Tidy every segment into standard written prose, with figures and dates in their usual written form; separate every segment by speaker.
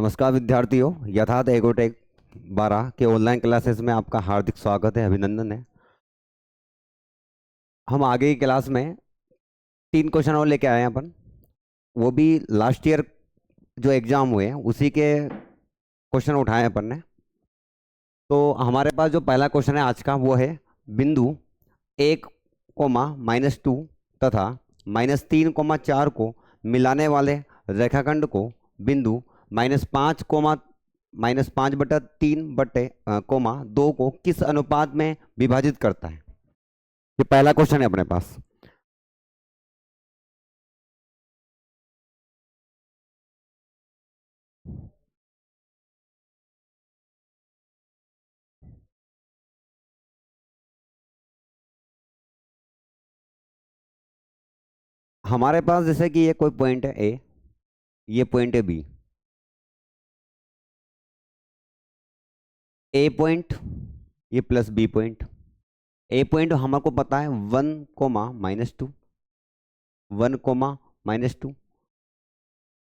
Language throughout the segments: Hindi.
Speaker 1: नमस्कार विद्यार्थियों, यथार्थ एगोटेक 12 के ऑनलाइन क्लासेस में आपका हार्दिक स्वागत है, अभिनंदन है। हम आगे की क्लास में 3 क्वेश्चन और लेके आए हैं अपन, वो भी लास्ट ईयर जो एग्जाम हुए हैं उसी के क्वेश्चन उठाए हैं अपन ने। तो हमारे पास जो पहला क्वेश्चन है आज का वो है बिंदु 1, -2 तथा -3, 4 को मिलाने वाले रेखाखंड को बिंदु -5, -5/3/2 को किस अनुपात में विभाजित करता है। ये पहला क्वेश्चन है अपने पास। हमारे पास जैसे कि ये कोई पॉइंट है ए, ये पॉइंट है बी। ए पॉइंट ये प्लस बी पॉइंट। ए पॉइंट हमारे को पता है 1, -2, 1, -2,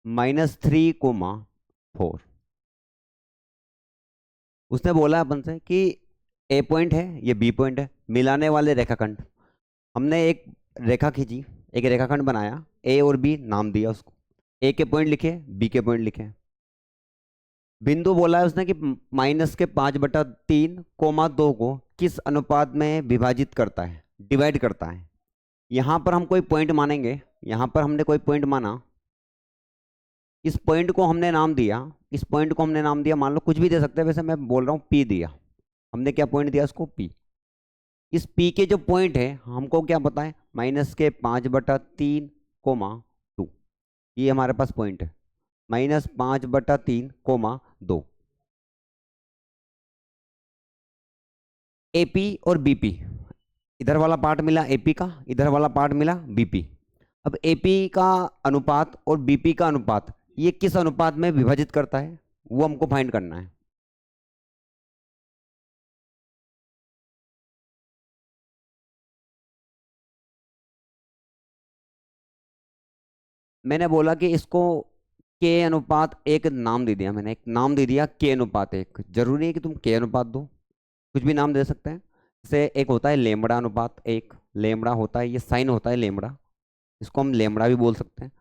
Speaker 1: -3, 4। उसने बोला अपन से कि ए पॉइंट है, ये बी पॉइंट है, मिलाने वाले रेखाखंड। हमने एक रेखा खींची, एक रेखाखंड बनाया, ए और बी नाम दिया उसको। ए के पॉइंट लिखे, बी के पॉइंट लिखे। बिंदु बोला है उसने कि -5/3, 2 को किस अनुपात में विभाजित करता है, डिवाइड करता है। यहां पर हम कोई पॉइंट मानेंगे, यहां पर हमने कोई पॉइंट माना, इस पॉइंट को हमने नाम दिया, इस पॉइंट को हमने नाम दिया, मान लो कुछ भी दे सकते हैं, वैसे मैं बोल रहा हूं पी दिया। हमने क्या पॉइंट दिया उसको, पी। इस पी के जो पॉइंट है हमको क्या पता है, -5/3, 2। ये हमारे पास पॉइंट है, -5/3, 2। एपी और बीपी, इधर वाला पार्ट मिला एपी का, इधर वाला पार्ट मिला बीपी। अब एपी का अनुपात और बीपी का अनुपात ये किस अनुपात में विभाजित करता है, वो हमको फाइंड करना है। मैंने बोला कि इसको k/1 नाम दे दिया, मैंने एक नाम दे दिया k/1। जरूरी है कि तुम k/2 दो, कुछ भी नाम दे सकते हैं। जैसे एक होता है लेमड़ा अनुपात, एक लेमड़ा होता है, ये साइन होता है लेमड़ा, इसको हम लेमड़ा भी बोल सकते हैं।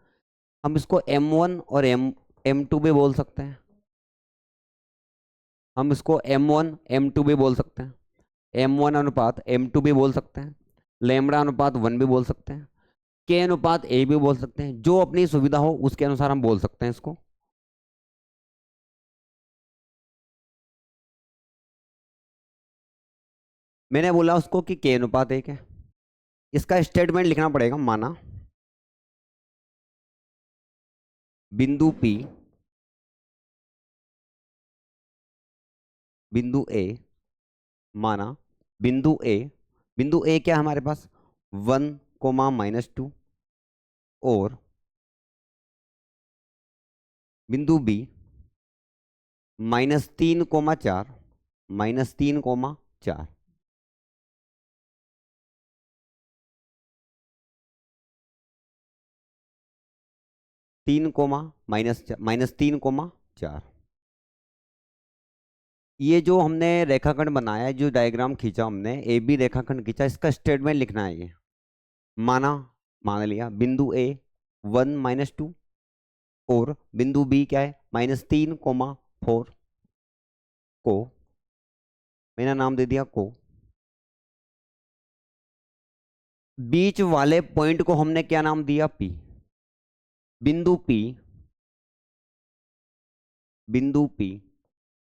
Speaker 1: हम इसको m1 और m2 भी बोल सकते हैं, हम इसको m1 m2 भी बोल सकते हैं, m1/m2 भी बोल सकते हैं, लेमड़ा/1 भी बोल सकते हैं, k/a भी बोल सकते हैं। जो अपनी सुविधा हो उसके अनुसार हम बोल सकते हैं इसको। मैंने बोला उसको कि k/1 है। इसका स्टेटमेंट लिखना पड़ेगा, माना बिंदु P, बिंदु A, माना बिंदु A क्या है हमारे पास, 1, -2, और बिंदु B -3, 4, -3, 4। 3, -3, 4। ये जो हमने रेखाखंड बनाया है, जो डायग्राम खींचा हमने, ए बी रेखाखंड खींचा, इसका स्टेटमेंट लिखना है ये। माना, मान लिया बिंदु ए 1, -2, और बिंदु बी क्या है -3, 4 को मैंने नाम दे दिया को। बीच वाले पॉइंट को हमने क्या नाम दिया, पी। बिंदु पी, बिंदु पी,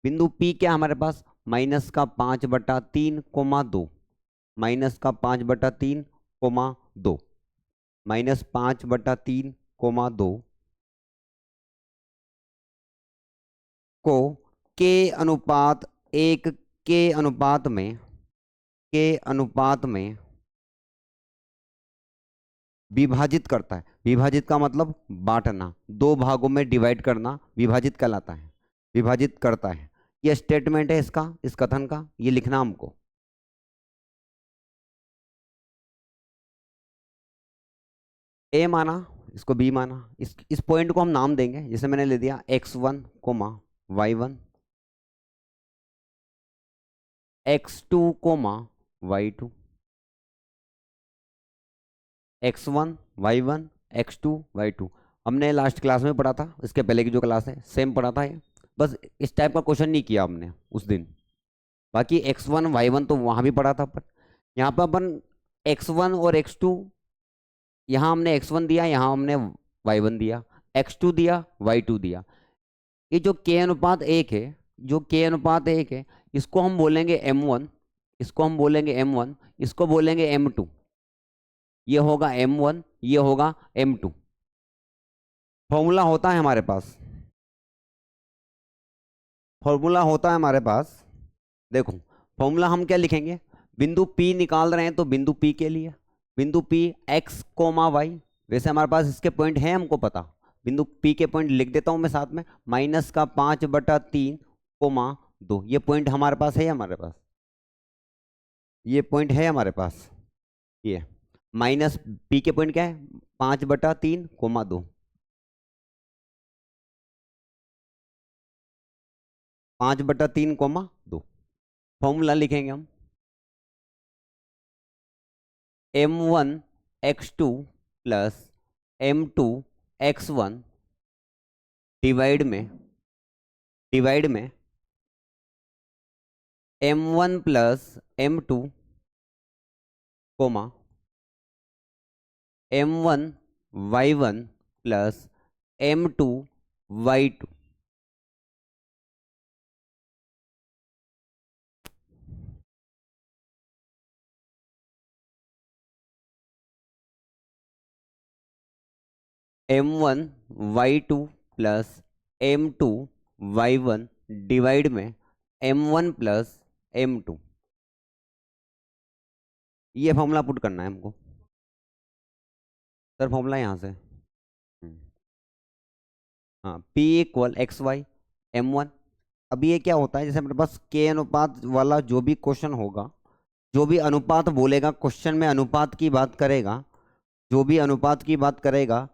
Speaker 1: बिंदु पी क्या हमारे पास, -5/3, 2, -5/3, 2, -5/3, 2 को k/1 के अनुपात में विभाजित करता है। विभाजित का मतलब बांटना, 2 भागों में डिवाइड करना विभाजित कहलाता है, विभाजित करता है। यह स्टेटमेंट है इसका, इस कथन का, ये लिखना हमको। ए माना, इसको बी माना, इस पॉइंट को हम नाम देंगे, जैसे मैंने ले दिया x1 coma y1, x2 coma y2, x1 y1 x2 y2। हमने लास्ट क्लास में पढ़ा था, इसके पहले की जो क्लास है सेम पढ़ा था ये, बस इस टाइप का क्वेश्चन नहीं किया हमने उस दिन। बाकी x1 y1 तो वहाँ भी पढ़ा था, पर यहाँ पर अपन x1 और x2, यहाँ हमने x1 दिया, यहाँ हमने y1 दिया, x2 दिया, y2 दिया। ये जो k अनुपात 1 है, जो k अनुपात 1 है, इसको हम बोलेंगे m1, इसको हम बोलेंगे m1, इसको बोलेंगे m2। ये होगा m1, ये होगा m2। फॉर्मूला होता है हमारे पास, फॉर्मूला होता है हमारे पास। देखो फॉर्मूला हम क्या लिखेंगे, बिंदु P निकाल रहे हैं तो बिंदु P के लिए, बिंदु P x कोमा y, वैसे हमारे पास इसके पॉइंट हैं हमको पता, बिंदु P के पॉइंट लिख देता हूं मैं साथ में, -5/3 कोमा 2, ये पॉइंट हमारे पास है, हमारे पास ये पॉइंट है हमारे पास। ये माइनस P के पॉइंट क्या है, 5/3 कोमा 2, 5/3 कोमा 2। फॉर्मूला लिखेंगे हम, m1 x2 plus m2 x1 divide में m1 plus m2 comma m1 y1 plus m2 y2। m1 y2 plus m2 y1 divide में m1 प्लस m2, ये फॉर्मूला पुट करना है हमको सर, फॉर्मूला यहाँ से। हाँ, P equal x Y m1। अभी ये क्या होता है, जैसे मेरे पास k अनुपात वाला जो भी क्वेश्चन होगा, जो भी अनुपात बोलेगा क्वेश्चन में, अनुपात की बात करेगा, जो भी अनुपात की बात करेगा,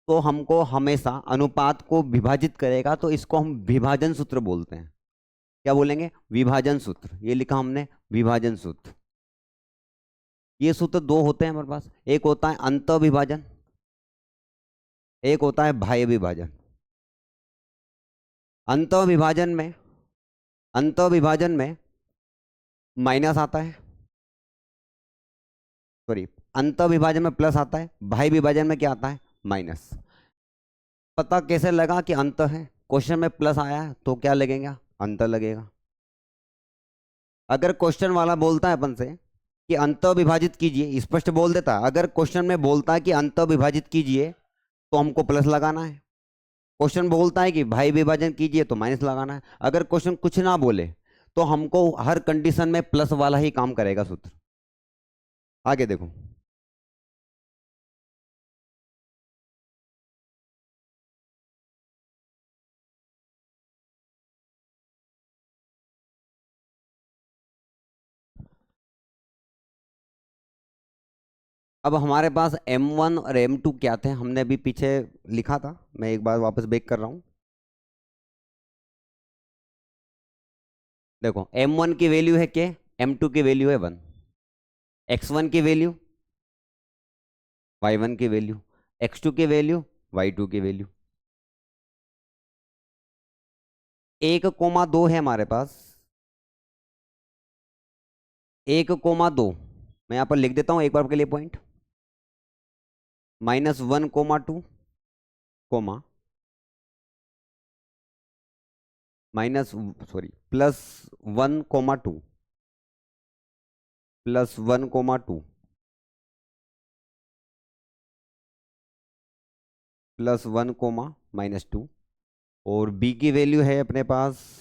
Speaker 1: तो हमको हमेशा अनुपात को विभाजित करेगा, तो इसको हम विभाजन सूत्र बोलते हैं। क्या बोलेंगे, विभाजन सूत्र। ये लिखा हमने विभाजन सूत्र। ये सूत्र दो होते हैं हमारे पास, एक होता है अंत विभाजन, एक होता है बाह्य विभाजन। अंत विभाजन में माइनस आता है, सॉरी, अंत विभाजन में प्लस आता है, बाह्य विभाजन में क्या आता है, माइनस। पता कैसे लगा कि अंत है, क्वेश्चन में प्लस आया है तो क्या लगेगा, अंत लगेगा। अगर क्वेश्चन वाला बोलता है अपन से कि अंत विभाजित कीजिए, स्पष्ट बोल देता है, अगर क्वेश्चन में बोलता है कि अंत विभाजित कीजिए तो हमको प्लस लगाना है, क्वेश्चन बोलता है कि भाई विभाजन कीजिए तो माइनस लगाना है। अगर क्वेश्चन कुछ ना बोले तो हमको हर कंडीशन में प्लस वाला ही काम करेगा सूत्र। आगे देखो, अब हमारे पास m1 और m2 क्या थे, हमने अभी पीछे लिखा था, मैं एक बार वापस बैक कर रहा हूं। देखो m1 की वैल्यू है क्या, m2 की वैल्यू है 1, x1 की वैल्यू y1 की वैल्यू, x2 की वैल्यू y2 की वैल्यू। 1,2 है हमारे पास, 1,2 मैं यहाँ पर लिख देता हूँ एक बार के लिए पॉइंट, -1,2 कोमा माइनस सॉरी +1,2 +1,2 +1, -2, और b की वैल्यू है अपने पास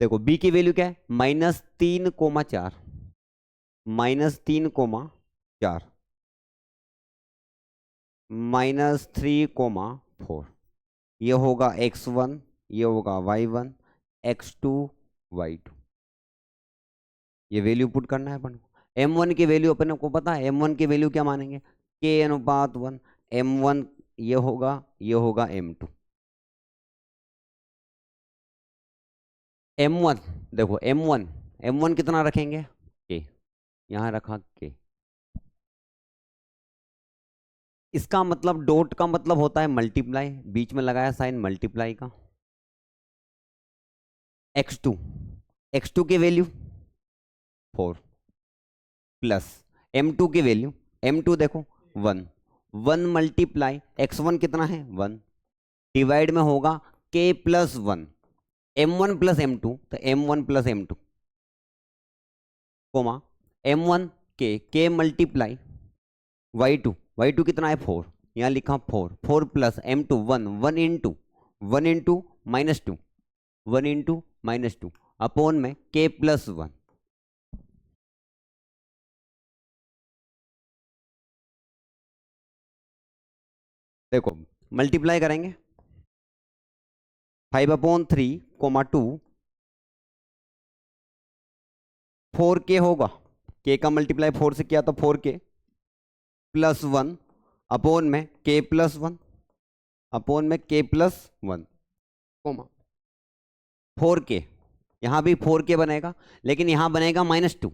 Speaker 1: देखो b की वैल्यू क्या है, -3,4 -3,4, -3,4। ये होगा x1, ये होगा y1, x2, y2। ये वैल्यू पुट करना है अपन को। m1 की वैल्यू अपन को पता है, m1 की वैल्यू क्या मानेंगे, k/1। m1 ये होगा m2। m1 देखो, m1 कितना रखेंगे, k, यहाँ रखा k। इसका मतलब डॉट का मतलब होता है मल्टीप्लाई, बीच में लगाया साइन मल्टीप्लाई का। x2, x2 की वैल्यू 4 प्लस m2 की वैल्यू, m2 देखो 1, 1 मल्टीप्लाई x1 कितना है 1, डिवाइड में होगा k+1, m1 प्लस m2, तो m1 plus m2, comma m1 k multiply y2 कितना है 4, यहाँ लिखा 4, 4 plus m2 1, 1 into -2, 1 into -2 upon में k+1। देखो मल्टीप्लाई करेंगे 5/3, 2, 4k होगा, k का मल्टीप्लाई 4 से किया तो 4k +1 अपॉन में k+1, अपॉन में k+1, कोमा 4k। यहां भी 4k बनेगा, लेकिन यहां बनेगा -2,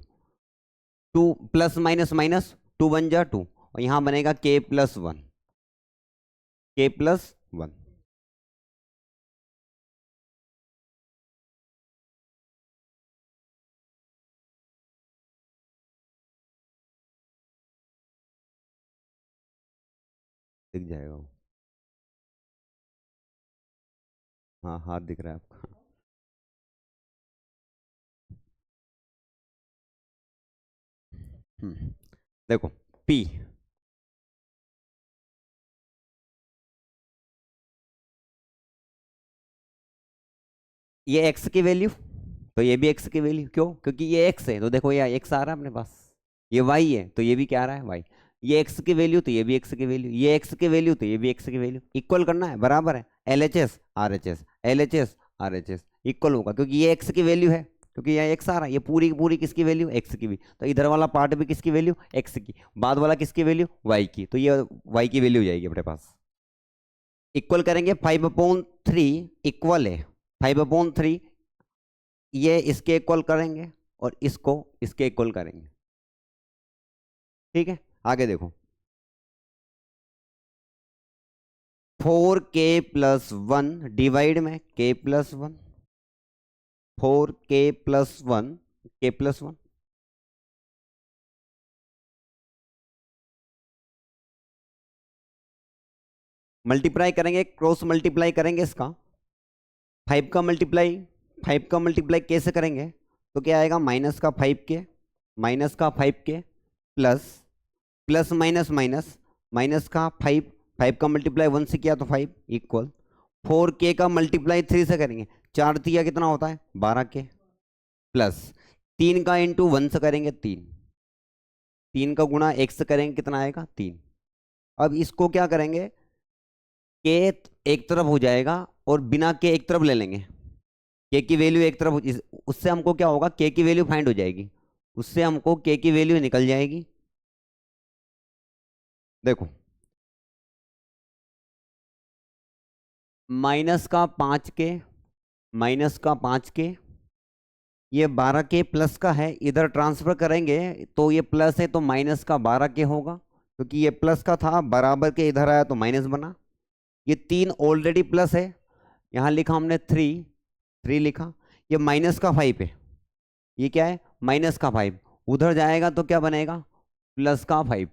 Speaker 1: 2 प्लस माइनस माइनस 2 बन जा 2, और यहां बनेगा k+1, k+1। दिख जाएगा वो, हाँ हाथ दिख रहा है आपका। देखो p, ये x की वैल्यू, तो ये भी x की वैल्यू, क्यों, क्योंकि ये x है, तो देखो ये x आ रहा है अपने पास, ये y है तो ये भी क्या आ रहा है y, ये x की वैल्यू तो ये भी x की वैल्यू, ये x की वैल्यू तो ये भी x की वैल्यू, इक्वल करना है, बराबर है, LHS RHS, LHS RHS equal होगा, क्योंकि ये x की वैल्यू है, क्योंकि ये x आ रहा है, ये पूरी की पूरी किसकी वैल्यू, x की भी, तो इधर वाला पार्ट भी किसकी वैल्यू, x की, बाद वाला किसकी वैल्यू, y की, तो ये y की वैल्यू हो जाएगी अपने पास। इक्वल करेंगे 5/3, इक्वल है 5/3, ये इसके इक्वल करेंगे और इसको इसके इक्वल करेंगे, ठीक है। आगे देखो 4k+1 डिवाइड में k+1, 4k+1, k+1, मल्टीप्लाई करेंगे, क्रॉस मल्टीप्लाई करेंगे इसका, 5 का मल्टीप्लाई, 5 का मल्टीप्लाई कैसे करेंगे, तो क्या आएगा, -5k, -5k plus, plus minus minus, minus का 5, 5 का मल्टीप्लाई 1 से किया तो 5 इक्वल, 4k का मल्टीप्लाई 3 से करेंगे, 4 तिया कितना होता है 12k, प्लस 3 का इंटू 1 से करेंगे 3, 3 का गुणा 1 से करेंगे कितना आएगा 3। अब इसको क्या करेंगे, के एक तरफ हो जाएगा और बिना के एक तरफ ले लेंगे, के की वैल्यू एक तरफ उससे हमको क्या होगा, के की वैल्यू फाइंड हो जाएगी, उससे हमको के की वैल्यू निकल जाएगी। देखो -5k, -5k, ये 12k प्लस का है, इधर ट्रांसफर करेंगे तो ये प्लस है तो -12k होगा, क्योंकि ये प्लस का था, बराबर के इधर आया तो माइनस बना, ये 3 ऑलरेडी प्लस है, यहाँ लिखा हमने 3, 3 लिखा, ये -5 है, ये क्या है -5, उधर जाएगा तो क्या बनेगा +5,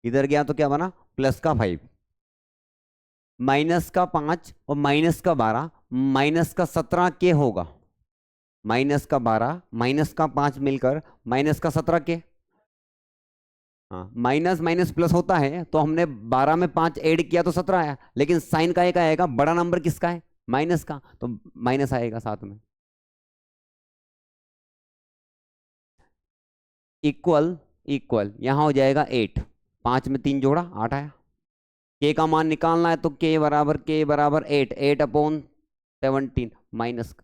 Speaker 1: इधर गया तो क्या बना +5, -5 और -12, -17k होगा, -12 -5 मिलकर -17k। हाँ, माइनस माइनस प्लस होता है, तो हमने 12 में 5 ऐड किया तो 17 आया, लेकिन साइन का एक आएगा, बड़ा नंबर किसका है माइनस का, तो माइनस आएगा साथ में। इक्वल, इक्वल यहां हो जाएगा 8, 5 में 3 जोड़ा 8 आया, के का मान निकालना है तो के बराबर 8 माइनस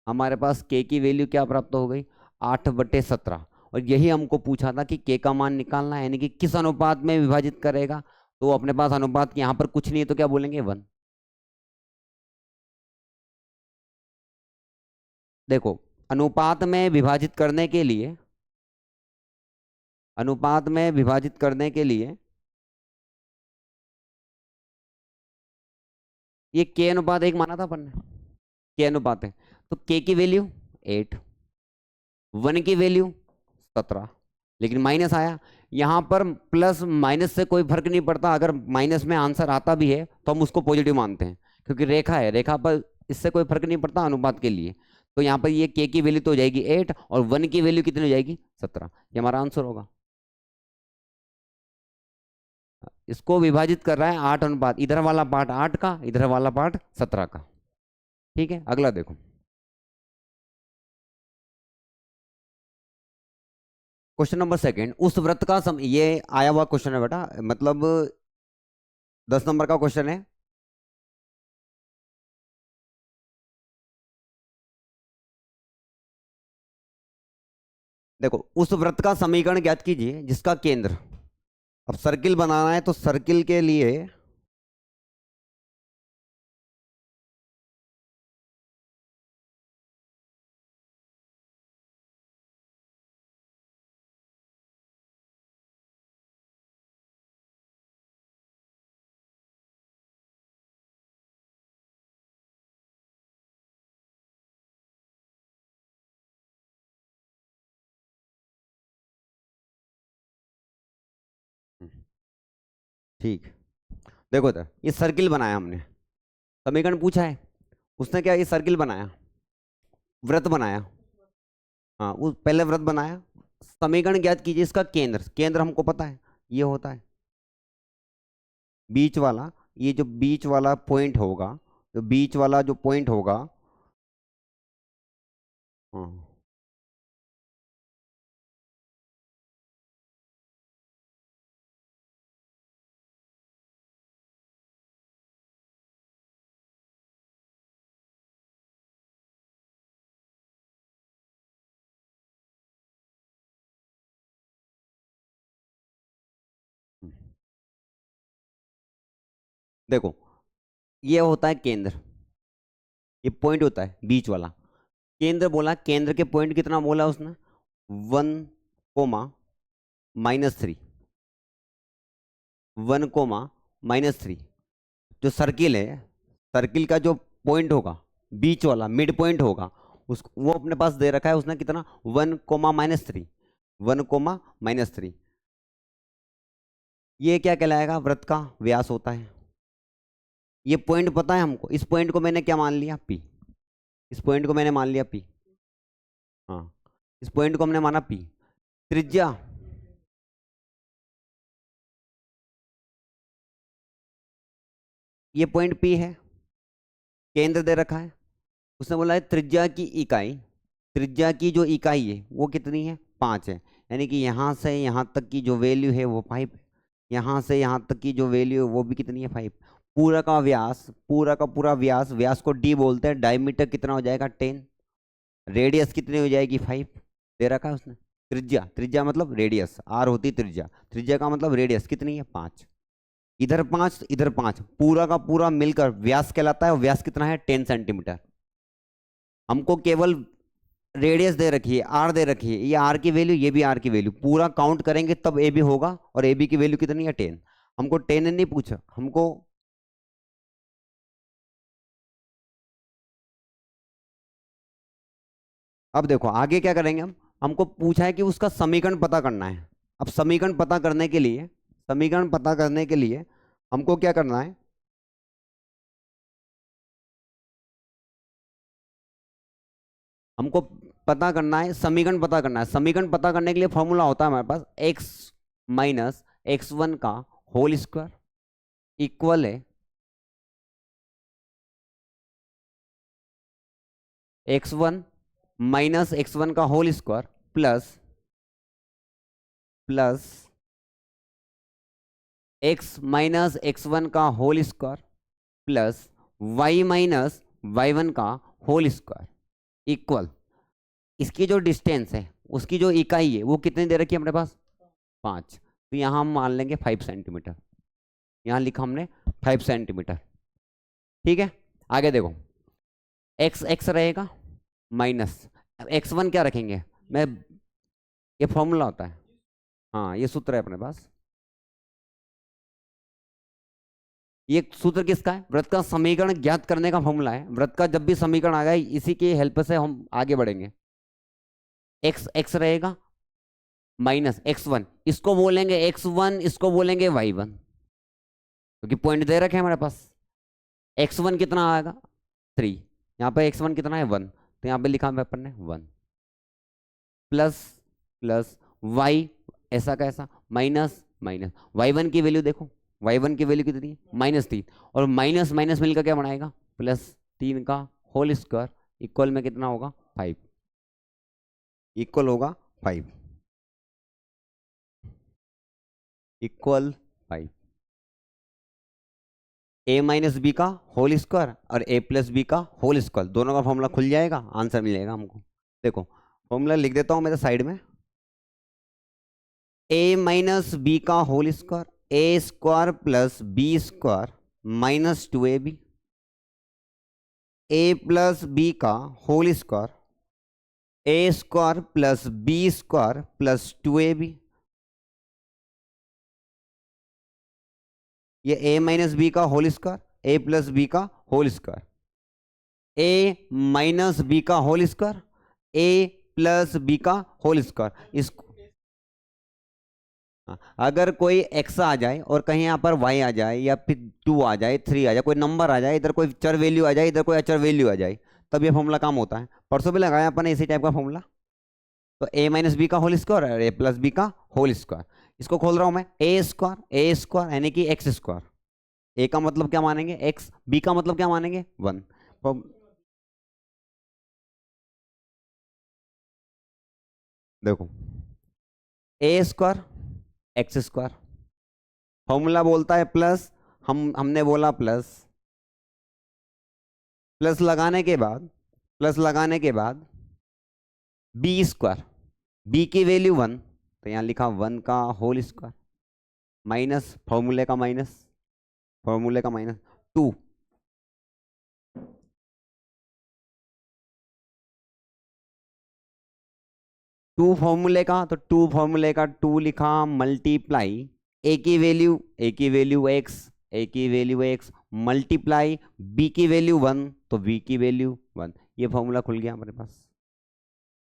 Speaker 1: हमारे पास के की वैल्यू क्या प्राप्त हो गई 8/17। और यही हमको पूछा था कि के का मान निकालना है, यानी कि किस अनुपात में विभाजित करेगा। तो अपने पास अनुपात यहाँ पर कुछ नहीं है तो क्या बोलेंगे 1। देखो अनुपात में विभाजित करने के लिए, अनुपात में विभाजित करने के लिए ये के अनुपात 1 माना था अपन ने, के अनुपात है। तो के की वैल्यू 8, 1 की वैल्यू 17, लेकिन माइनस आया। यहां पर प्लस माइनस से कोई फर्क नहीं पड़ता, अगर माइनस में आंसर आता भी है तो हम उसको पॉजिटिव मानते हैं, क्योंकि रेखा है, रेखा पर इससे कोई फर्क नहीं पड़ता अनुपात के लिए। तो यहाँ पर ये के की वैल्यू तो हो जाएगी 8 और 1 की वैल्यू कितनी हो जाएगी 17। ये हमारा आंसर होगा। इसको विभाजित कर रहा है 8 अनुपात, इधर वाला पार्ट 8 का, इधर वाला पार्ट 17 का। ठीक है, अगला देखो क्वेश्चन नंबर सेकंड। उस व्रत का ये आया हुआ क्वेश्चन है बेटा, मतलब 10 नंबर का क्वेश्चन है। देखो उस वृत्त का समीकरण ज्ञात कीजिए जिसका केंद्र, अब सर्किल बनाना है तो सर्किल के लिए ठीक। देखो तो ये सर्किल बनाया हमने, समीकरण पूछा है, उसने क्या ये सर्किल बनाया, वृत्त बनाया। हाँ उस पहले वृत्त बनाया, समीकरण ज्ञात कीजिए इसका केंद्र, केंद्र हमको पता है ये होता है बीच वाला, ये जो बीच वाला पॉइंट होगा, तो बीच वाला जो पॉइंट होगा, हाँ देखो ये होता है केंद्र, ये पॉइंट होता है बीच वाला। केंद्र बोला, केंद्र के पॉइंट कितना बोला उसने 1, -3, 1, -3। जो सर्किल है, सर्किल का जो पॉइंट होगा बीच वाला मिड पॉइंट होगा, उस वो अपने पास दे रखा है उसने कितना 1, -3, 1, -3। ये क्या कहलाएगा, वृत्त का व्यास होता है। ये पॉइंट पता है हमको, इस पॉइंट को मैंने क्या मान लिया पी, इस पॉइंट को मैंने मान लिया पी। हाँ इस पॉइंट को हमने माना पी। त्रिज्या, ये पॉइंट पी है, केंद्र दे रखा है। उसने बोला है त्रिज्या की इकाई, त्रिज्या की जो इकाई है वो कितनी है 5 है, यानी कि यहाँ से यहाँ तक की जो वैल्यू है वो 5 है, यहाँ से यहाँ तक की जो वैल्यू है वो भी कितनी है 5। पूरा का व्यास, पूरा का पूरा व्यास, व्यास को डी बोलते हैं, डायमीटर कितना हो जाएगा 10, रेडियस कितनी हो जाएगी 5, दे रखा है उसने। त्रिज्या, त्रिज्या मतलब रेडियस, आर होती त्रिज्या, त्रिज्या का मतलब रेडियस कितनी है 5, इधर 5 इधर 5, पूरा का पूरा मिलकर व्यास कहलाता है। और व्यास कितना है 10 सेंटीमीटर। हमको केवल रेडियस दे रखी है, आर दे रखी है, ये आर की वैल्यू ये भी आर की वैल्यू, पूरा काउंट करेंगे तब ए बी होगा, और ए बी की वैल्यू कितनी है 10। हमको 10 नहीं पूछा हमको, अब देखो आगे क्या करेंगे हम, हमको पूछा है कि उसका समीकरण पता करना है। अब समीकरण पता करने के लिए, समीकरण पता करने के लिए हमको क्या करना है, हमको पता करना है समीकरण पता करना है। समीकरण पता करने के लिए फॉर्मूला होता है हमारे पास x - x1 का होल स्क्वायर इक्वल है x1 - x1 का whole square plus plus X minus X one का whole square plus Y minus Y one का होल स्क्वायर इक्वल, इसकी जो डिस्टेंस है उसकी जो इकाई है वो कितनी दे रखी है हमारे पास, 5। तो यहाँ हम मान लेंगे 5 सेंटीमीटर, यहाँ लिखा हमने 5 सेंटीमीटर। ठीक है, आगे देखो, एक्स एक्स रहेगा माइनस एक्स वन क्या रखेंगे, मैं, ये फॉर्मूला होता है, हाँ ये सूत्र है अपने पास। ये सूत्र किसका है, वृत्त का समीकरण ज्ञात करने का फॉर्मूला है। वृत्त का जब भी समीकरण आ गया इसी की हेल्प से हम आगे बढ़ेंगे। एक्स एक्स रहेगा माइनस एक्स वन, इसको बोलेंगे एक्स वन, इसको बोलेंगे वाई वन, क्योंकि पॉइंट दे रखे हैं हमारे पास। एक्स वन कितना आएगा 3, यहाँ पे एक्स वन कितना है 1, तो यहाँ पे लिखा है अपन ने 1 प्लस प्लस वाई ऐसा कैसा माइनस माइनस वाई वन की वैल्यू देखो, वाई वन की वैल्यू कितनी है -3, और माइनस माइनस मिलकर क्या बनाएगा +3 का होल स्क्वायर इक्वल में कितना होगा 5, इक्वल होगा 5, इक्वल 5। a माइनस बी का होल स्क्वायर और a प्लस बी का होल स्क्वायर, दोनों का फॉर्मूला खुल जाएगा, आंसर मिलेगा हमको। देखो फॉर्मूला लिख देता हूं मेरे साइड में, a माइनस बी का whole square A square plus B square minus 2ab, A plus B का whole square A square plus B square plus 2ab, ये a माइनस बी का whole square A plus B का whole square, A minus B का whole square A plus B का होल स्क्वायर। इसको अगर कोई x आ जाए और कहीं यहाँ पर y आ जाए या फिर 2 आ जाए 3 आ जाए, कोई नंबर आ जाए, इधर कोई चर वैल्यू आ जाए, इधर कोई अचर वैल्यू आ जाए, तब ये फॉर्मूला काम होता है। परसों भी लगाया अपन इसी टाइप का फॉर्मूला। तो a माइनस बी का होल स्क्वायर और a प्लस बी का होल स्क्वायर, इसको खोल रहा हूं मैं, ए स्क्वायर यानी कि एक्स स्क्वायर, a का मतलब क्या मानेंगे x, b का मतलब क्या मानेंगे 1। देखो ए स्क्वायर एक्स स्क्वायर, फॉर्मूला बोलता है प्लस, हमने बोला प्लस, प्लस लगाने के बाद, प्लस लगाने के बाद बी स्क्वायर, बी की वैल्यू 1, तो यहाँ लिखा 1 का होल स्क्वायर माइनस फॉर्मूले का माइनस, फॉर्मूले का माइनस 2, टू फॉर्मूले का, तो 2 फॉर्मूले का 2 लिखा मल्टीप्लाई ए की वैल्यू, ए की वैल्यू एक्स, ए की वैल्यू एक्स मल्टीप्लाई बी की वैल्यू 1, तो बी की वैल्यू 1, ये फॉर्मूला खुल गया हमारे पास।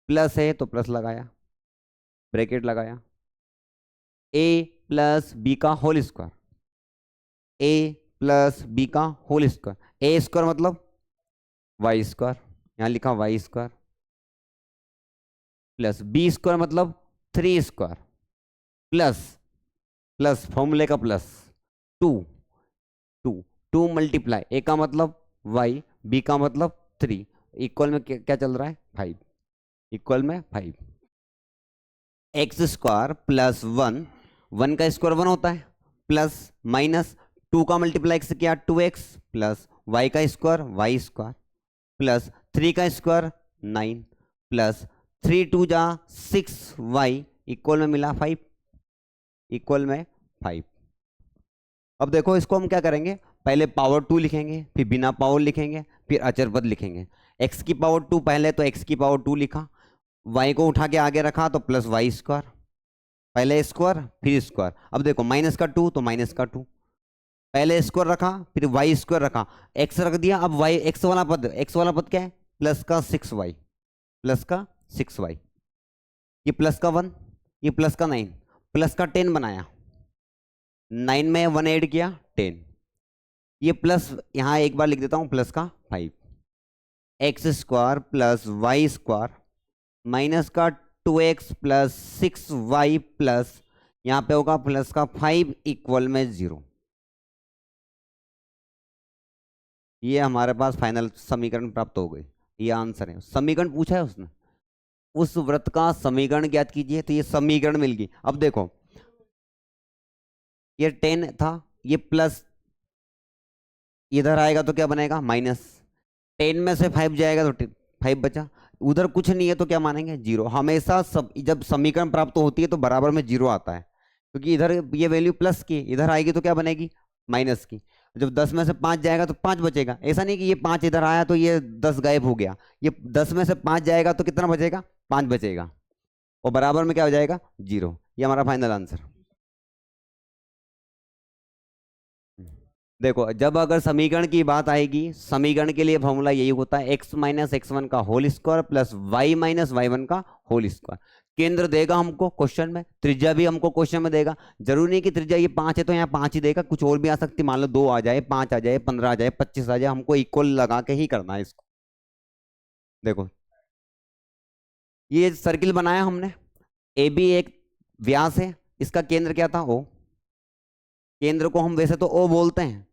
Speaker 1: प्लस है तो प्लस लगाया, ब्रैकेट लगाया, ए प्लस बी का whole square, A plus B का होल स्क्वायर, ए स्क्वायर मतलब वाई स्क्वायर, यहाँ लिखा Y square plus B square मतलब 3 स्क्वायर प्लस प्लस फॉर्मूले का प्लस 2, 2 2 मल्टीप्लाई, ए का मतलब वाई, बी का मतलब 3, इक्वल में क्या चल रहा है 5, इक्वल में 5, एक्स स्क्वायर प्लस 1, 1 का स्क्वायर 1 होता है, प्लस माइनस 2 का मल्टीप्लाई एक्स किया 2x प्लस वाई का स्क्वायर वाई स्क्वायर प्लस 3 का स्क्वायर 9 प्लस 3 2 जा 6y इक्वल में मिला 5, इक्वल में 5। अब देखो इसको हम क्या करेंगे, पहले पावर 2 लिखेंगे, फिर बिना पावर लिखेंगे, फिर अचर पद लिखेंगे। x की पावर 2 पहले, तो x की पावर 2 लिखा, y को उठा के आगे रखा तो प्लस वाई स्क्वायर, पहले स्क्वायर फिर स्क्वायर। अब देखो माइनस का 2 तो माइनस का 2, पहले स्क्वायर रखा फिर वाई स्क्वायर रखा, x रख दिया, अब y x वाला पद, x वाला पद क्या है प्लस का 6y, प्लस का 6y, ये प्लस का 1, ये प्लस का 9, प्लस का 10 बनाया, 9 में 1 ऐड किया 10, ये प्लस यहाँ एक बार लिख देता हूँ प्लस का 5, X square plus Y square minus का 2x प्लस 6y प्लस यहाँ पे होगा प्लस का 5 इक्वल में 0। ये हमारे पास फाइनल समीकरण प्राप्त हो गई, ये आंसर है। समीकरण पूछा है उसने, उस वृत्त का समीकरण ज्ञात कीजिए, तो ये समीकरण मिल गई। अब देखो ये 10 था, ये प्लस, इधर आएगा तो क्या बनेगा माइनस, 10 में से 5 जाएगा तो 5 बचा, उधर कुछ नहीं है तो क्या मानेंगे जीरो। हमेशा सब जब समीकरण प्राप्त होती है तो बराबर में जीरो आता है, क्योंकि इधर ये वैल्यू प्लस की, इधर आएगी तो क्या बनेगी माइनस की। जब 10 में से 5 जाएगा तो 5 बचेगा, ऐसा नहीं कि ये 5 इधर आया तो ये 10 गायब हो गया, ये 10 में से 5 जाएगा तो कितना बचेगा, 5 बचेगा, और बराबर में क्या हो जाएगा जीरो। ये हमारा फाइनल आंसर। देखो जब अगर समीकरण की बात आएगी, समीकरण के लिए फॉर्मूला यही होता है, एक्स माइनस एक्स वन का whole square plus Y minus Y one का होल स्क्वायर। केंद्र देगा हमको क्वेश्चन में, त्रिज्या भी हमको क्वेश्चन में देगा। जरूरी नहीं कि त्रिज्या ये 5 है तो यहाँ 5 ही देगा, कुछ और भी आ सकती, मान लो 2 आ जाए, 5 आ जाए, 15 आ जाए, 25 आ जाए, हमको इक्वल लगा के ही करना है इसको। देखो ये सर्किल बनाया हमने, ए बी एक व्यास है, इसका केंद्र क्या था ओ, केंद्र को हम वैसे तो ओ बोलते हैं,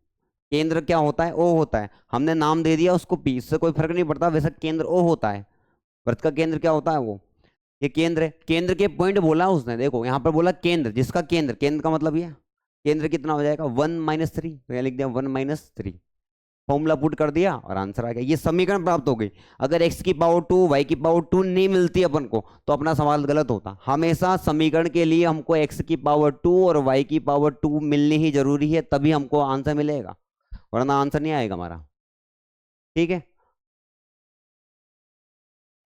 Speaker 1: केंद्र क्या होता है ओ होता है, हमने नाम दे दिया उसको पी, इससे कोई फर्क नहीं पड़ता, वैसे केंद्र ओ होता है, वृत्त का केंद्र क्या होता है वो, ये केंद्र है। केंद्र के पॉइंट बोला उसने, देखो यहाँ पर बोला केंद्र, जिसका केंद्र, केंद्र का मतलब ये केंद्र कितना हो जाएगा 1 - 3, तो यहाँ लिख दिया 1 - 3, फॉर्मूला पुट कर दिया और आंसर आ गया, ये समीकरण प्राप्त हो गई। अगर x की पावर 2 y की पावर 2 नहीं मिलती अपन को तो अपना सवाल गलत होता। हमेशा समीकरण के लिए हमको x की पावर 2 और y की पावर 2 मिलनी ही जरूरी है, तभी हमको आंसर मिलेगा, वरना आंसर नहीं आएगा हमारा। ठीक है,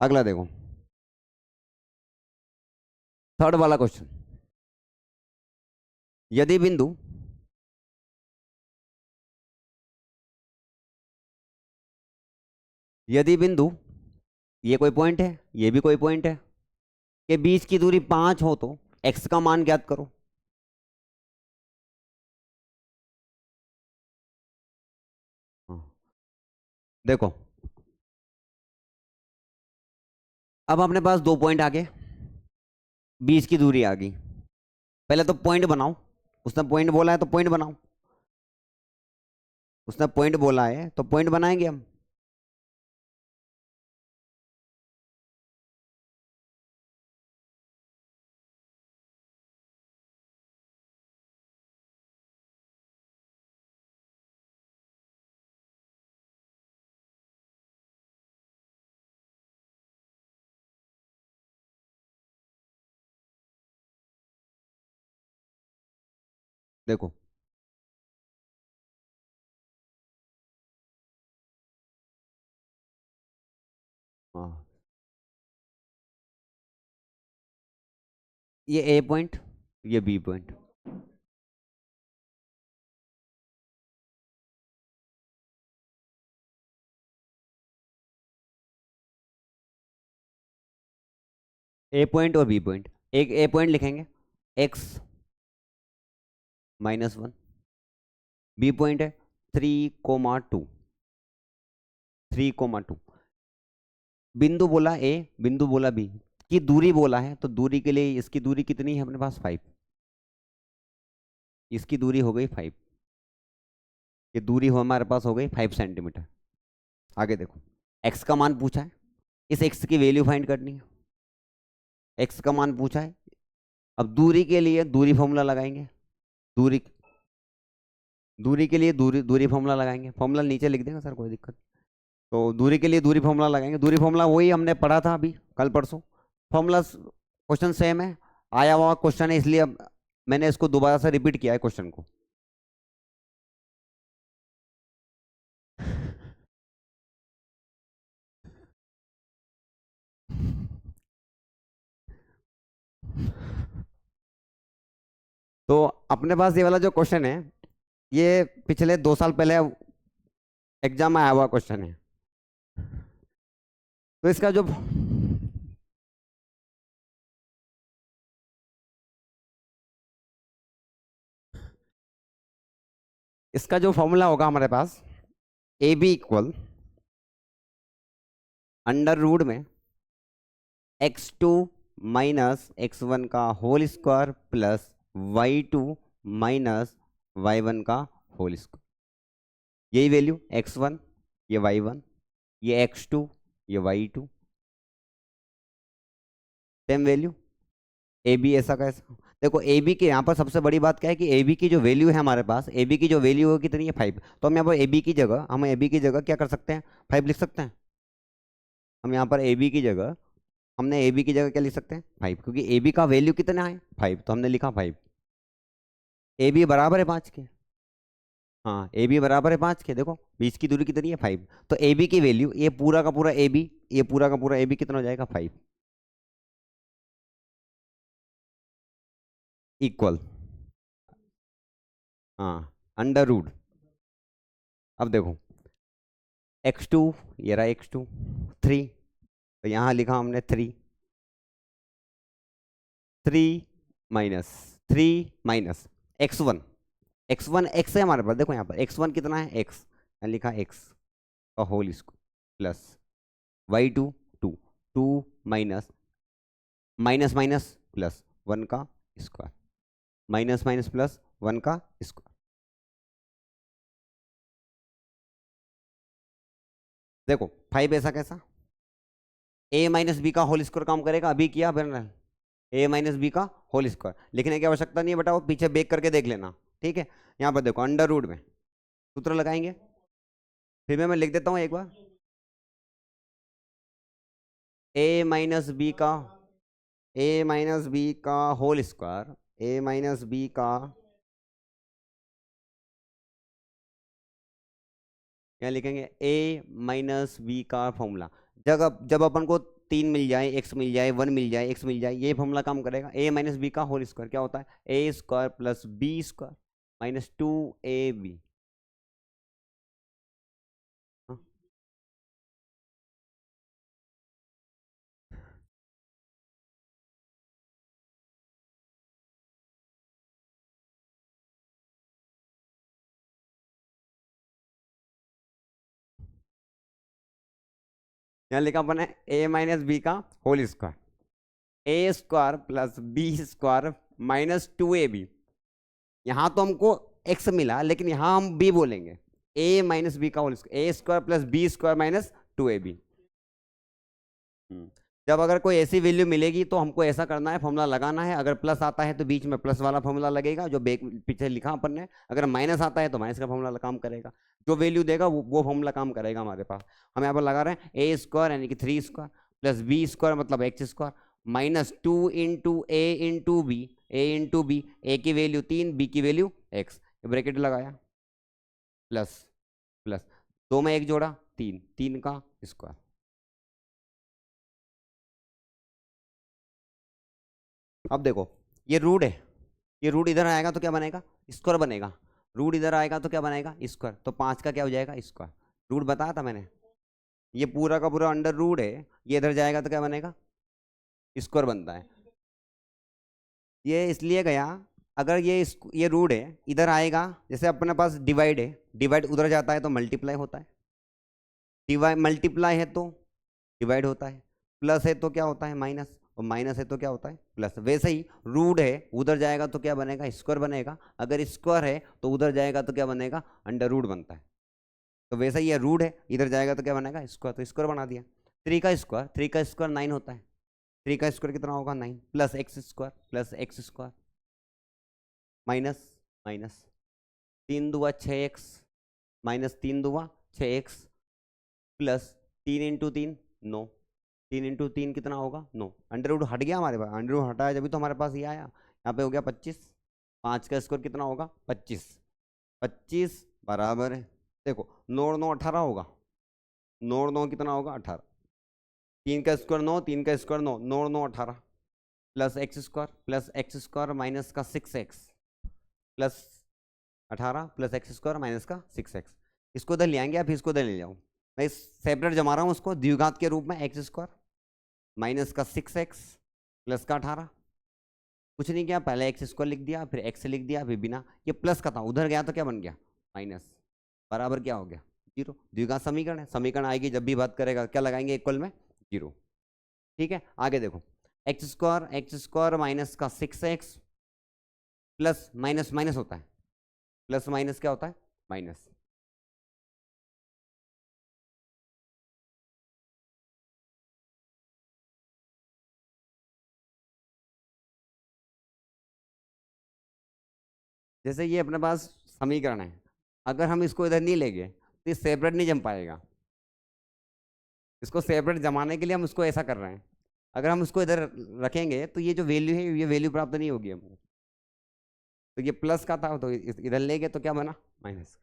Speaker 1: अगला देखो, थर्ड वाला क्वेश्चन। यदि बिंदु यदि बिंदु ये कोई पॉइंट है, ये भी कोई पॉइंट है, के बीच की दूरी 5 हो तो x का मान ज्ञात करो। हाँ, देखो अब अपने पास 2 पॉइंट आ गए, बीच की दूरी आ गई, पहले तो पॉइंट बनाओ, उसने पॉइंट बोला है तो पॉइंट बनाओ, उसने पॉइंट बोला है तो पॉइंट बनाएंगे हम। देखो हाँ, ये ए पॉइंट, ये बी पॉइंट, ए पॉइंट और बी पॉइंट, एक ए पॉइंट लिखेंगे x - 1, बी पॉइंट है 3,2, 3,2, बिंदु बोला ए, बिंदु बोला बी, की दूरी बोला है, तो दूरी के लिए इसकी दूरी कितनी है अपने पास 5, इसकी दूरी हो गई 5, ये दूरी हो हमारे पास हो गई 5 सेंटीमीटर। आगे देखो, x का मान पूछा है, इस x की वैल्यू फाइंड करनी है, x का मान पूछा है। अब दूरी के लिए दूरी फॉर्मूला लगाएंगे, दूरी दूरी के लिए दूरी दूरी फॉर्मूला लगाएंगे, फॉर्मूला नीचे लिख देंगे सर, कोई दिक्कत। तो दूरी के लिए दूरी फॉर्मूला लगाएंगे, दूरी फॉर्मूला वही हमने पढ़ा था अभी कल परसों, फॉर्मूला क्वेश्चन सेम है, आया हुआ क्वेश्चन है, इसलिए अब मैंने इसको दोबारा से रिपीट किया है क्वेश्चन को। तो अपने पास ये वाला जो क्वेश्चन है, ये पिछले 2 साल पहले एग्जाम में आया हुआ क्वेश्चन है। तो इसका जो फॉर्मूला होगा हमारे पास, A B equal under root में x2 - x1 का whole square plus y2 - y1 का होल स्क्वायर, यही वैल्यू x1, ये y1, ये x2, ये y2, same value A B, ऐसा कैसा, देखो ए बी के यहाँ पर सबसे बड़ी बात क्या है कि ए बी की जो वैल्यू है हमारे पास, ए बी की जो वैल्यू है कितनी है 5। तो हम यहाँ पर ए बी की जगह, हम ए बी की जगह क्या कर सकते हैं, 5 लिख सकते हैं। हम यहाँ पर ए बी की जगह, हमने ए बी की जगह क्या लिख सकते हैं 5, क्योंकि ए बी का वैल्यू कितना है 5, तो हमने लिखा 5। ए बी बराबर है 5 के। हाँ ए बी बराबर है 5 के, देखो बीच की दूरी कितनी है 5। तो ए बी की वैल्यू, ये पूरा का पूरा ए बी, ये पूरा का पूरा ए बी कितना हो जाएगा 5 इक्वल, हाँ अंडर रूट। अब देखो x2, ये रहा x2 3, तो यहाँ लिखा हमने 3, 3 minus 3 minus x1, x1 x है हमारे पास, देखो यहाँ पर x1 कितना है x, यहाँ लिखा x का whole square plus y2 2, 2 minus minus minus plus 1 का स्क्वायर, माइनस माइनस प्लस 1 का स्क्वायर। देखो 5 ऐसा कैसा, a माइनस बी का होल स्क्वायर काम करेगा, अभी किया फिर ए माइनस बी का होल स्क्वायर, लिखने की आवश्यकता नहीं है बेटा, वो पीछे बेक करके देख लेना, ठीक है। यहाँ पर देखो अंडर रूट में सूत्र लगाएंगे, फिर मैं लिख देता हूँ एक बार, ए माइनस बी का, ए माइनस बी का whole square, A minus B का, क्या लिखेंगे, ए माइनस बी का फॉर्मूला, जब अपन को 3 मिल जाए, एक्स मिल जाए, 1 मिल जाए, एक्स मिल जाए, ये फॉर्मूला काम करेगा। ए माइनस बी का होल स्क्वायर क्या होता है, A square plus B square minus 2ab। यहाँ लिखा अपन है ए माइनस बी का whole square, A square plus B square minus 2ab। यहाँ तो हमको एक्स मिला, लेकिन यहाँ हम बी बोलेंगे, ए माइनस बी का whole square, A square plus B square minus 2ab। जब अगर कोई ऐसी वैल्यू मिलेगी तो हमको ऐसा करना है, फॉर्मूला लगाना है, अगर प्लस आता है तो बीच में प्लस वाला फॉर्मूला लगेगा जो पीछे लिखा अपन ने, अगर माइनस आता है तो माइनस का फॉर्मूला काम करेगा, जो वैल्यू देगा वो फॉर्मूला काम करेगा हमारे पास। हम यहाँ पर लगा रहे हैं ए स्क्वायर यानी कि 3 स्क्वायर प्लस बी स्क्वायर मतलब एक्स स्क्वायर माइनस 2 इंटू ए इंटू बी, ए की वैल्यू 3, बी की वैल्यू एक्स, ब्रैकेट लगाया प्लस प्लस, दो में एक जोड़ा 3, 3 का स्क्वायर। अब देखो ये रूट है, ये रूट इधर आएगा तो क्या बनेगा, स्क्वायर बनेगा, रूट इधर आएगा तो क्या बनेगा स्क्वायर, तो 5 का क्या हो जाएगा स्क्वायर, रूट बताया था मैंने, ये पूरा का पूरा अंडर रूट है, ये इधर जाएगा तो क्या बनेगा स्क्वायर बनता है। ये इसलिए गया, अगर ये रूट है इधर आएगा, जैसे अपने पास डिवाइड है, डिवाइड उधर जाता है तो मल्टीप्लाई होता है, डिवाइड मल्टीप्लाई है तो डिवाइड होता है, प्लस है तो क्या होता है माइनस, और माइनस है तो क्या होता है प्लस। वैसे ही रूट है उधर जाएगा तो क्या बनेगा स्क्वायर बनेगा, अगर स्क्वायर है तो उधर जाएगा तो क्या बनेगा अंडर रूट बनता है। तो वैसे ही ये रूट है इधर जाएगा तो क्या बनेगा स्क्वायर, तो स्क्वायर बना दिया। 3 का स्क्वायर 9 होता है, 3 का स्क्वायर कितना होगा 9 plus x square minus minus 3 दूआ 6x माइनस 3 दूआ 6x प्लस 3 इंटू 3 9, 3 इंटू 3 कितना होगा 9, अंडर रूट हट गया हमारे पास, अंडर रूट हटाया जब भी तो हमारे पास ये आया, यहाँ पे हो गया 25, 5 का स्क्वायर कितना होगा 25, 25 बराबर है, देखो 9 और 9 18 होगा, 9 और 9 कितना होगा 18, 3 का स्क्वायर 9, 3 का स्क्वायर 9, 9 और 9 18 प्लस एक्स स्क्वायर माइनस का 6x plus 18 plus x square minus का 6x, इसको इधर ले आएंगे, आप इसको इधर ले जाओ, मैं सेपरेट जमा रहा हूँ उसको द्विघात के रूप में, एक्स स्क्वायर माइनस का 6x प्लस का 18, कुछ नहीं किया, पहले एक्स स्क्वायर लिख दिया फिर एक्स लिख दिया, फिर बिना, ये प्लस का था उधर गया तो क्या बन गया माइनस, बराबर क्या हो गया 0। द्विघात समीकरण है, समीकरण आएगी जब भी बात करेगा क्या लगाएंगे इक्वल में 0, ठीक है। आगे देखो एक्स स्क्वायर माइनस का 6x प्लस माइनस माइनस होता है, प्लस माइनस क्या होता है माइनस, जैसे ये अपने पास समीकरण है, अगर हम इसको इधर नहीं लेंगे तो ये सेपरेट नहीं जम पाएगा। इसको सेपरेट जमाने के लिए हम उसको ऐसा कर रहे हैं, अगर हम उसको इधर रखेंगे तो ये जो वैल्यू है ये वैल्यू प्राप्त नहीं होगी हमको। तो ये प्लस का था तो इधर ले गए तो क्या बना माइनस।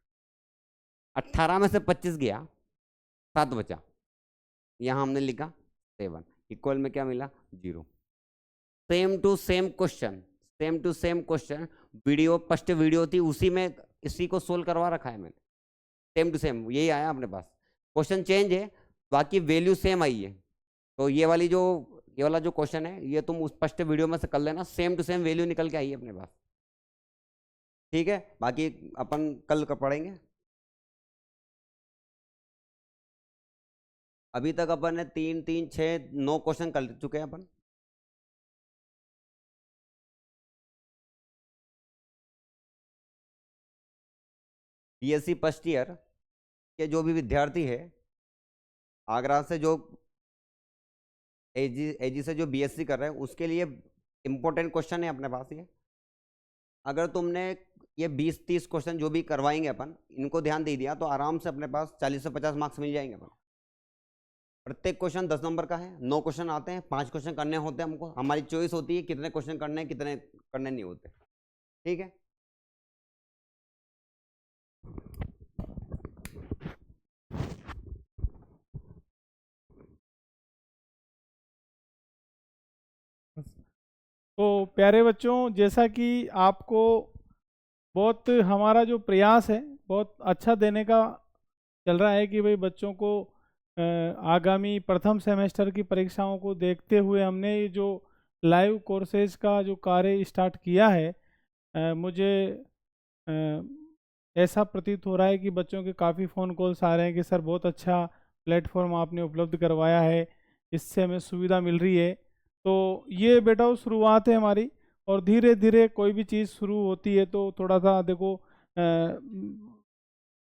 Speaker 1: 18 में से 25 गया, 7 बचा, यहाँ हमने लिखा 7, इक्वल में क्या मिला 0। Same to same question, same to same question, video first video थी उसी में इसी को सोल्व करवा रखा है मैंने, सेम टू सेम यही आया अपने पास। क्वेश्चन चेंज है, बाकी वैल्यू सेम आई है। तो ये वाला जो क्वेश्चन है ये तुम उस फर्स्ट वीडियो में से कर लेना, सेम टू सेम वैल्यू निकल के आई है अपने पास। ठीक है, बाकी अपन कल का पढ़ेंगे। अभी तक अपन ने 3 3 6 9 क्वेश्चन कर चुके हैं अपन। बीएससी फर्स्ट ईयर के जो भी विद्यार्थी है, आगरा से जो एजी से जो बीएससी कर रहे हैं उसके लिए इम्पोर्टेंट क्वेश्चन है अपने पास ये। अगर तुमने ये 20-30 क्वेश्चन जो भी करवाएंगे अपन, इनको ध्यान दे दिया तो आराम से अपने पास 40 से 50 मार्क्स मिल जाएंगे अपन। प्रत्येक क्वेश्चन 10 नंबर का है, 9 क्वेश्चन आते हैं, 5 क्वेश्चन करने होते हैं हमको, हमारी चॉइस होती है कितने क्वेश्चन करने हैं कितने करने नहीं होते। ठीक है,
Speaker 2: तो प्यारे बच्चों, जैसा कि आपको बहुत हमारा जो प्रयास है बहुत अच्छा देने का चल रहा है कि भाई बच्चों को आगामी प्रथम सेमेस्टर की परीक्षाओं को देखते हुए हमने ये जो लाइव कोर्सेज का जो कार्य स्टार्ट किया है, मुझे ऐसा प्रतीत हो रहा है कि बच्चों के काफ़ी फ़ोन कॉल्स आ रहे हैं कि सर बहुत अच्छा प्लेटफॉर्म आपने उपलब्ध करवाया है, इससे हमें सुविधा मिल रही है। तो ये बेटा शुरुआत है हमारी, और धीरे धीरे कोई भी चीज़ शुरू होती है तो थोड़ा सा देखो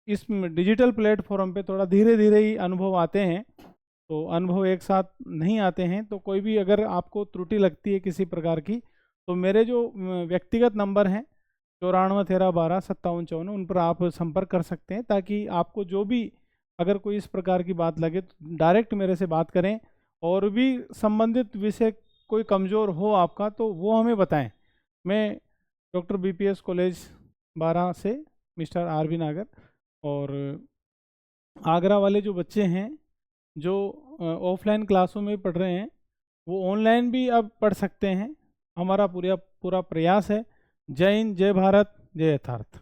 Speaker 2: इस डिजिटल प्लेटफॉर्म पे थोड़ा धीरे धीरे ही अनुभव आते हैं, तो अनुभव एक साथ नहीं आते हैं। तो कोई भी अगर आपको त्रुटि लगती है किसी प्रकार की तो मेरे जो व्यक्तिगत नंबर हैं 94 13 12 57 54, उन पर आप संपर्क कर सकते हैं, ताकि आपको जो भी अगर कोई इस प्रकार की बात लगे तो डायरेक्ट मेरे से बात करें। और भी संबंधित विषय कोई कमज़ोर हो आपका तो वो हमें बताएं। मैं डॉक्टर बीपीएस कॉलेज 12 से मिस्टर आरबी नागर, और आगरा वाले जो बच्चे हैं जो ऑफलाइन क्लासों में पढ़ रहे हैं वो ऑनलाइन भी अब पढ़ सकते हैं। हमारा पूरा प्रयास है। जय हिंद, जय भारत, जय यथार्थ।